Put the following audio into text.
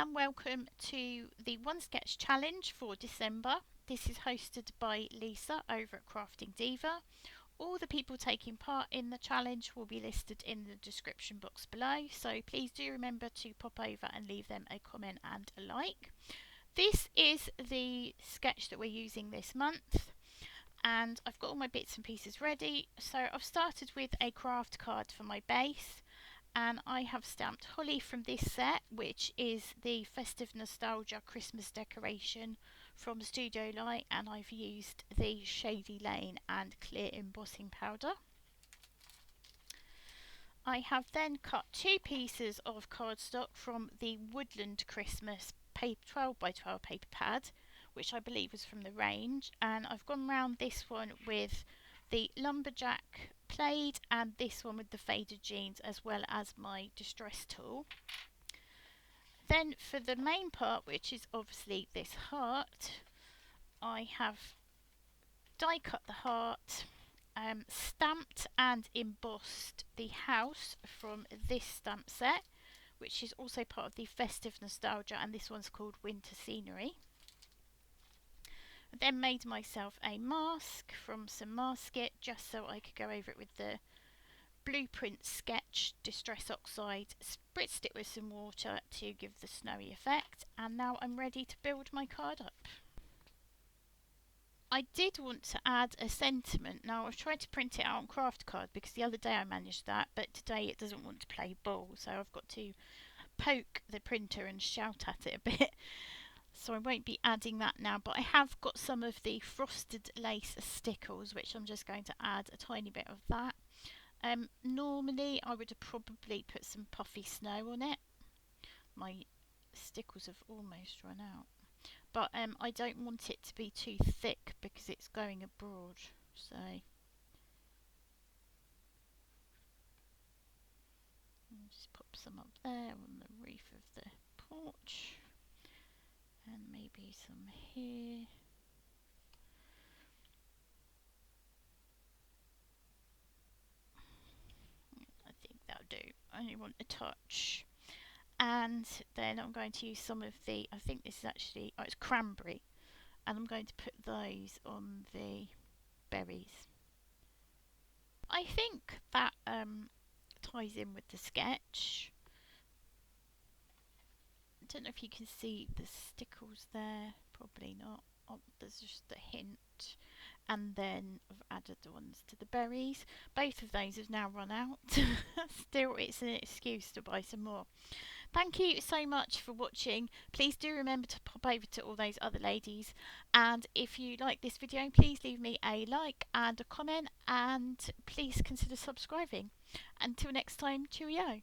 and welcome to the One Sketch Challenge for December. This is hosted by Lisa over at Crafting Diva. All the people taking part in the challenge will be listed in the description box below, so please do remember to pop over and leave them a comment and a like. This is the sketch that we're using this month, and I've got all my bits and pieces ready. So I've started with a craft card for my base, and I have stamped Holly from this set, which is the Festive Nostalgia Christmas decoration from Studio Light, and I've used the Shady Lane and clear embossing powder. I have then cut two pieces of cardstock from the Woodland Christmas 12 by 12 paper pad, which I believe was from the range, and I've gone round this one with the lumberjack plaid and this one with the faded jeans, as well as my distress tool. Then for the main part, which is obviously this heart, I have die cut the heart, stamped and embossed the house from this stamp set, which is also part of the Festive Nostalgia, and this one's called Winter Scenery. I then made myself a mask from some Mask It, just so I could go over it with the Blueprint Sketch Distress Oxide, spritzed it with some water to give the snowy effect, and now I'm ready to build my card up. I did want to add a sentiment. Now I've tried to print it out on craft card because the other day I managed that, but today it doesn't want to play ball, so I've got to poke the printer and shout at it a bit. So I won't be adding that now, but I have got some of the frosted lace stickles, which I'm just going to add a tiny bit of that. Normally I would have probably put some puffy snow on it. My stickles have almost run out, but I don't want it to be too thick because it's going abroad, so I'll just pop some up there on the roof of the porch. And maybe some here. I think that'll do. I only want a touch. And then I'm going to use some of the, I think this is actually, oh, it's cranberry. And I'm going to put those on the berries. I think that ties in with the sketch. I don't know if you can see the stickles there, probably not. Oh, there's just a hint. And then I've added the ones to the berries. Both of those have now run out. Still, it's an excuse to buy some more. Thank you so much for watching. Please do remember to pop over to all those other ladies, and if you like this video, please leave me a like and a comment, and please consider subscribing. Until next time, cheerio.